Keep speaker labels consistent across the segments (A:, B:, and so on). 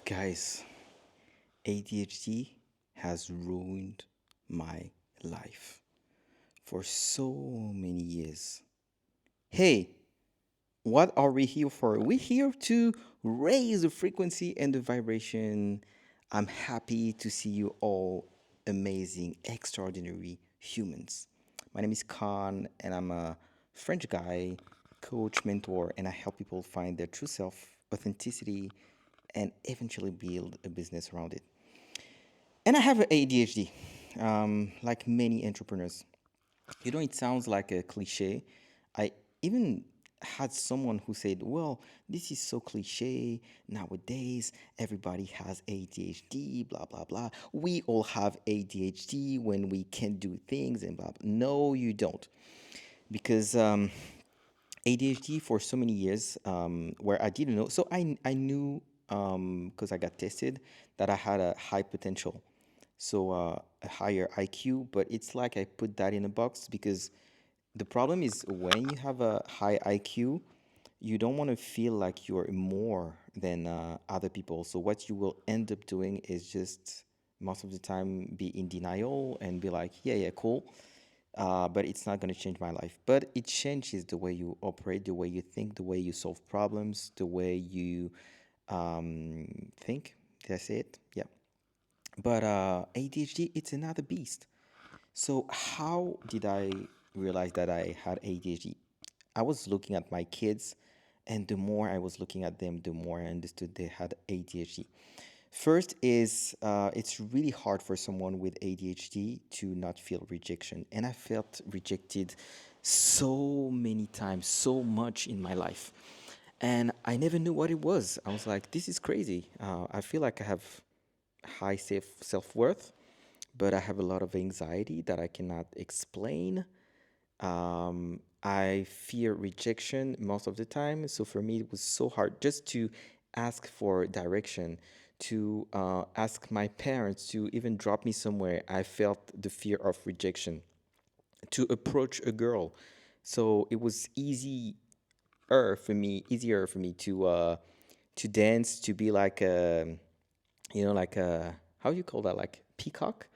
A: Guys, ADHD has ruined my life for so many years. Hey, what are we here for? We're here to raise the frequency and the vibration. I'm happy to see you all amazing, extraordinary humans. My name is Khan, and I'm a French guy, coach, mentor, and I help people find their true self, authenticity, and eventually build a business around it. And I have ADHD, like many entrepreneurs. It sounds like a cliche. I even had someone who said, well, this is so cliche. Nowadays, everybody has ADHD, blah, blah, blah. We all have ADHD when we can't do things and blah, blah. No, you don't. Because ADHD for so many years, where I didn't know. So I knew, because I got tested, that I had a high potential, so a higher IQ. But it's like I put that in a box because the problem is when you have a high IQ, you don't want to feel like you're more than other people. So what you will end up doing is just most of the time be in denial and be like, yeah, yeah, cool. But it's not going to change my life. But it changes the way you operate, the way you think, the way you solve problems, the way you think. Did I say it? Yeah. But ADHD, it's another beast. So how did I realize that I had ADHD? I was looking at my kids, and the more I was looking at them, the more I understood they had ADHD. First is it's really hard for someone with ADHD to not feel rejection. And I felt rejected so many times, so much in my life. And I never knew what it was. I was like, this is crazy. I feel like I have high self worth, but I have a lot of anxiety that I cannot explain. I fear rejection most of the time. So for me, it was so hard just to ask for direction, to ask my parents to even drop me somewhere. I felt the fear of rejection, to approach a girl. So it was easier for me to dance, to be like like a, how do you call that? Like peacock?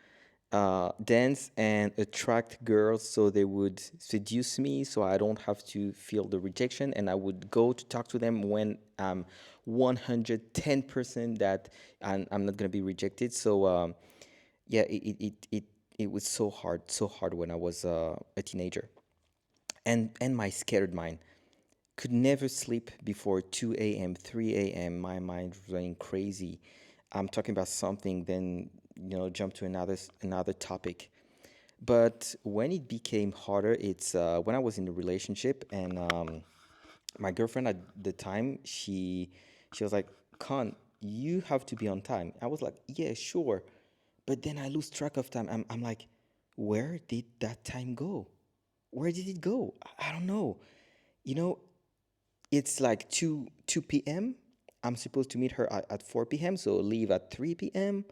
A: Dance and attract girls so they would seduce me so I don't have to feel the rejection, and I would go to talk to them when I'm 110% that I'm not going to be rejected. So yeah, it was so hard when I was a teenager. And my scared mind could never sleep before 2 a.m., 3 a.m. My mind was running crazy. I'm talking about something, then jump to another topic. But when it became harder, it's when I was in a relationship, and my girlfriend at the time, she was like, "Con, you have to be on time." I was like, "Yeah, sure," but then I lose track of time. I'm like, "Where did that time go? Where did it go? I don't know." You know, it's like 2 p.m. I'm supposed to meet her at 4 p.m., so leave at 3 p.m.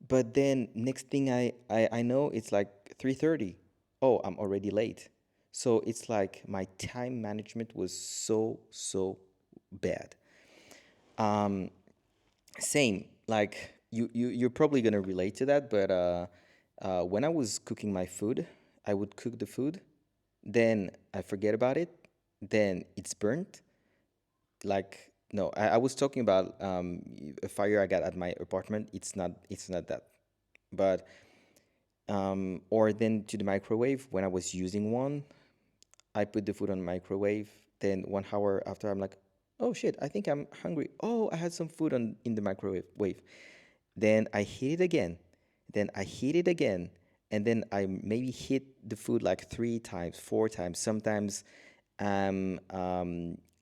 A: But then next thing I know, it's like 3:30. Oh, I'm already late. So it's like my time management was so bad. Um, Same, like you're probably gonna relate to that, but when I was cooking my food, I would cook the food, then I forget about it, then it's burnt. Like, no, I was talking about a fire I got at my apartment. It's not that, but or then to the microwave when I was using one. I put the food on the microwave. Then 1 hour after, I'm like, oh shit, I think I'm hungry. Oh, I had some food in the microwave. Wave. Then I heat it again. Then I heat it again. And then I maybe hit the food like 3 times, 4 times. Sometimes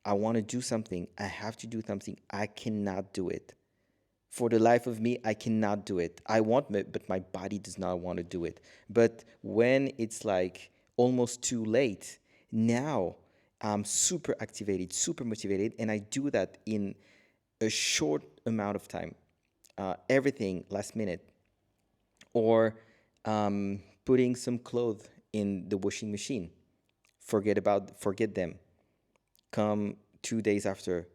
A: I want to do something. I have to do something. I cannot do it. For the life of me, I cannot do it. I want it, but my body does not want to do it. But when it's like almost too late, now I'm super activated, super motivated, and I do that in a short amount of time. Everything last minute, or putting some clothes in the washing machine. Forget them. Come 2 days after,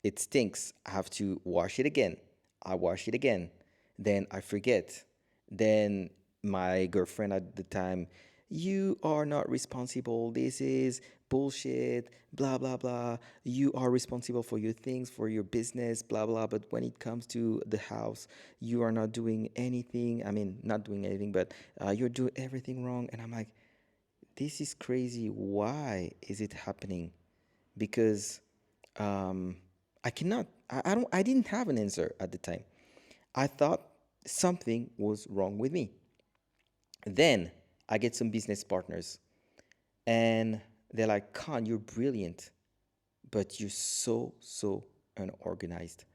A: it stinks. I have to wash it again. I wash it again. Then I forget. Then my girlfriend at the time, you are not responsible. This is bullshit, blah, blah, blah. You are responsible for your things, for your business, blah, blah. But when it comes to the house, you are not doing anything. I mean, not doing anything, but you're doing everything wrong. And I'm like, this is crazy. Why is it happening? Because um, I cannot. I don't. I didn't have an answer at the time. I thought something was wrong with me. Then I get some business partners, and they're like, "Khan, you're brilliant, but you're so unorganized,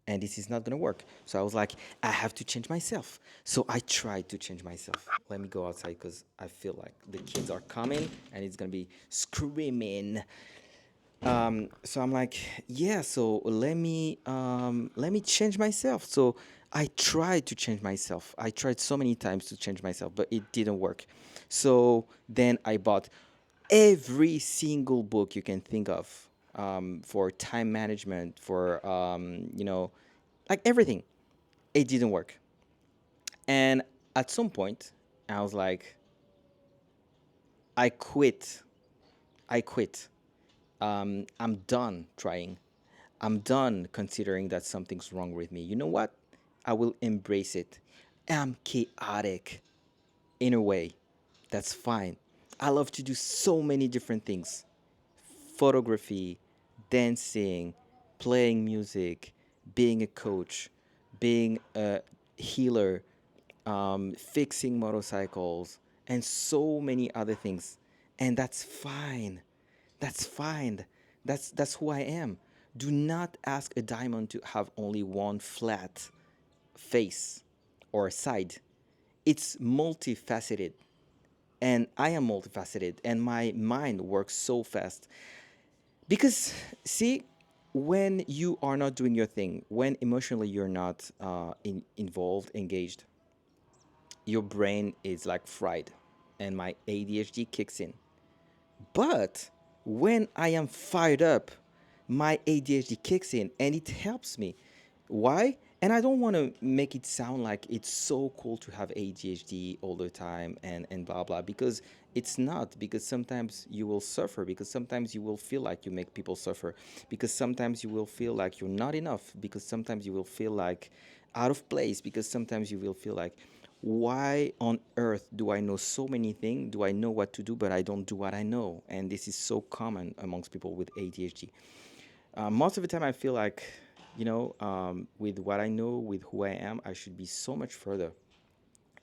A: and this is not gonna work." So I was like, "I have to change myself." So I tried to change myself. Let me go outside because I feel like the kids are coming, and it's gonna be screaming. So I'm like, yeah, so let me change myself. So I tried to change myself. I tried so many times to change myself, but it didn't work. So then I bought every single book you can think of, for time management, for like everything. It didn't work. And at some point, I was like, I quit. I quit. I'm done trying. I'm done considering that something's wrong with me. You know what? I will embrace it. I'm chaotic in a way. That's fine. I love to do so many different things: photography, dancing, playing music, being a coach, being a healer, fixing motorcycles, and so many other things. And that's fine. That's fine. That's who I am. Do not ask a diamond to have only one flat face or side. It's multifaceted. And I am multifaceted, and my mind works so fast. Because, see, when you are not doing your thing, when emotionally you're not involved, engaged, your brain is like fried, and my ADHD kicks in. But when I am fired up, my ADHD kicks in and it helps me. Why? And I don't want to make it sound like it's so cool to have ADHD all the time and blah blah, because it's not. Because sometimes you will suffer, because sometimes you will feel like you make people suffer, because sometimes you will feel like you're not enough, because sometimes you will feel like out of place, because sometimes you will feel like, why on earth do I know so many things? Do I know what to do, but I don't do what I know? And this is so common amongst people with ADHD. Most of the time, I feel like, with what I know, with who I am, I should be so much further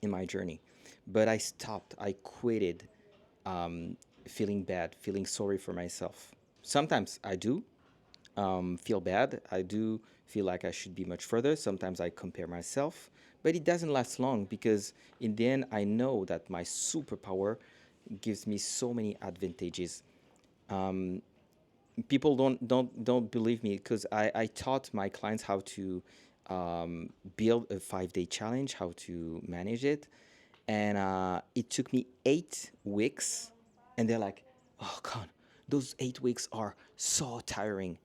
A: in my journey. But I stopped. I quitted, um, feeling bad, feeling sorry for myself. Sometimes I do, feel bad. I do feel like I should be much further. Sometimes I compare myself, but it doesn't last long, because in the end, I know that my superpower gives me so many advantages. People don't believe me, because I taught my clients how to build a 5-day challenge, how to manage it, and it took me 8 weeks, and they're like, "Oh God, those 8 weeks are so tiring."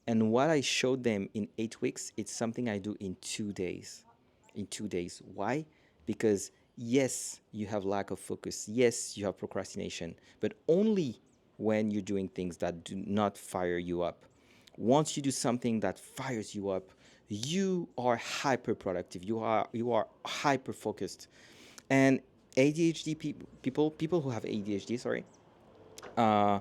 A: And what I showed them in 8 weeks, it's something I do in 2 days. In 2 days. Why? Because yes, you have lack of focus. Yes, you have procrastination, but only when you're doing things that do not fire you up. Once you do something that fires you up, you are hyper productive. You are hyper focused. And ADHD people who have ADHD, sorry, uh,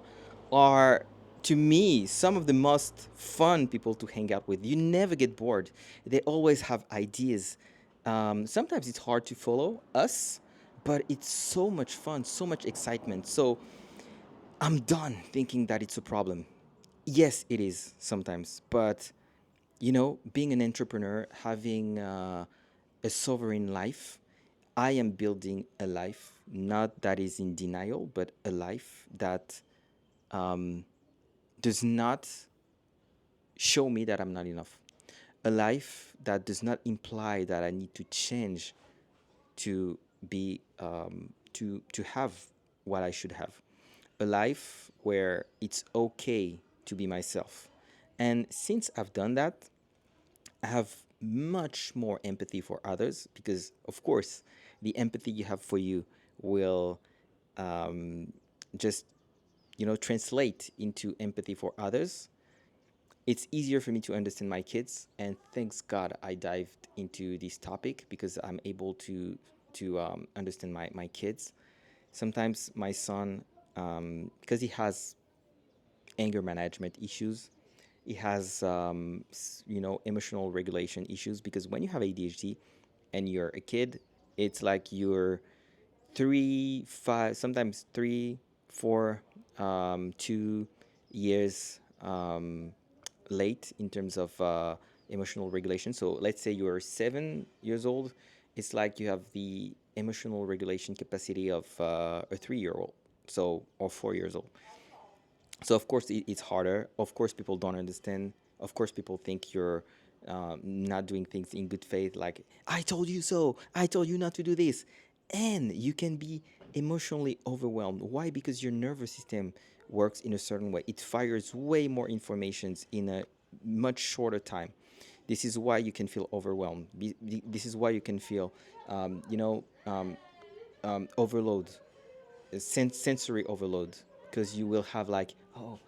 A: are, to me, some of the most fun people to hang out with. You never get bored. They always have ideas. Sometimes it's hard to follow us, but it's so much fun, so much excitement. So I'm done thinking that it's a problem. Yes, it is sometimes, but being an entrepreneur, having a sovereign life, I am building a life not that is in denial, but a life that um, does not show me that I'm not enough. A life that does not imply that I need to change to be to have what I should have. A life where it's okay to be myself. And since I've done that, I have much more empathy for others because, of course, the empathy you have for you will um, just, translate into empathy for others. It's easier for me to understand my kids, and thanks God I dived into this topic because I'm able to understand my kids. Sometimes my son, because he has anger management issues, he has emotional regulation issues. Because when you have ADHD and you're a kid, it's like you're 3, 5, sometimes 3, 4, 2 years late in terms of emotional regulation. So let's say you're 7 years old, it's like you have the emotional regulation capacity of a 3 year old, so, or 4 years old. So of course it's harder. Of course people don't understand. Of course people think you're not doing things in good faith, like I told you so, I told you not to do this. And you can be emotionally overwhelmed. Why? Because your nervous system works in a certain way. It fires way more informations in a much shorter time. This is why you can feel overwhelmed. This is why you can feel overload, sensory overload, because you will have like, oh,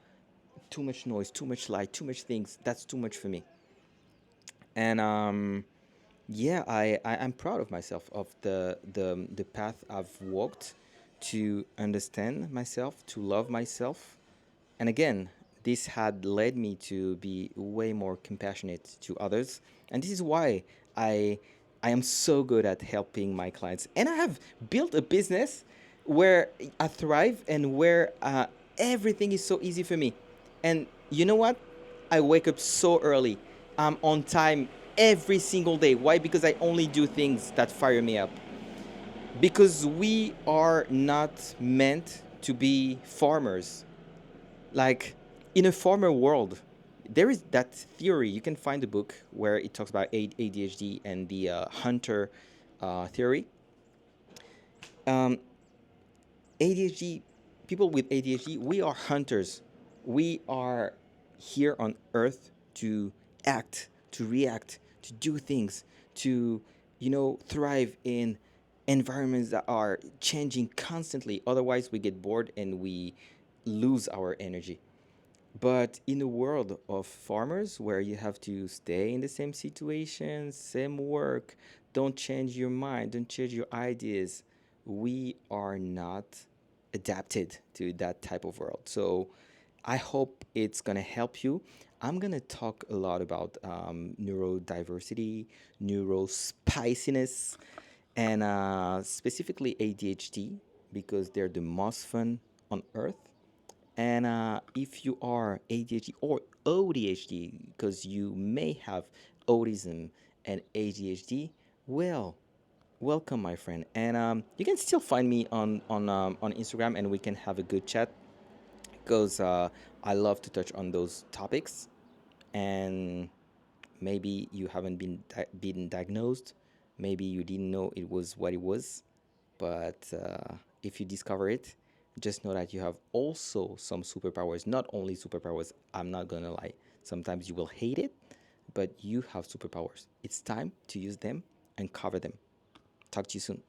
A: too much noise, too much light, too much things. That's too much for me. And yeah, I'm proud of myself, of the path I've walked to understand myself, to love myself. And again, this had led me to be way more compassionate to others. And this is why I I am so good at helping my clients. And I have built a business where I thrive and where everything is so easy for me. And you know what? I wake up so early. I'm on time every single day. Why? Because I only do things that fire me up. Because we are not meant to be farmers. Like, in a farmer world, there is that theory. You can find a book where it talks about ADHD and the hunter theory. Um, ADHD, people with ADHD, we are hunters. We are here on earth to act, to react, to do things, to, thrive in environments that are changing constantly. Otherwise, we get bored and we lose our energy. But in a world of farmers where you have to stay in the same situation, same work, don't change your mind, don't change your ideas, we are not adapted to that type of world. So I hope it's going to help you. I'm going to talk a lot about neurodiversity, neurospiciness, and specifically ADHD because they're the most fun on earth. And if you are ADHD or ODHD, because you may have autism and ADHD, well, welcome, my friend. And you can still find me on Instagram, and we can have a good chat because I love to touch on those topics. And maybe you haven't been diagnosed. Maybe you didn't know it was what it was. But if you discover it, just know that you have also some superpowers. Not only superpowers, I'm not gonna lie. Sometimes you will hate it, but you have superpowers. It's time to use them and cover them. Talk to you soon.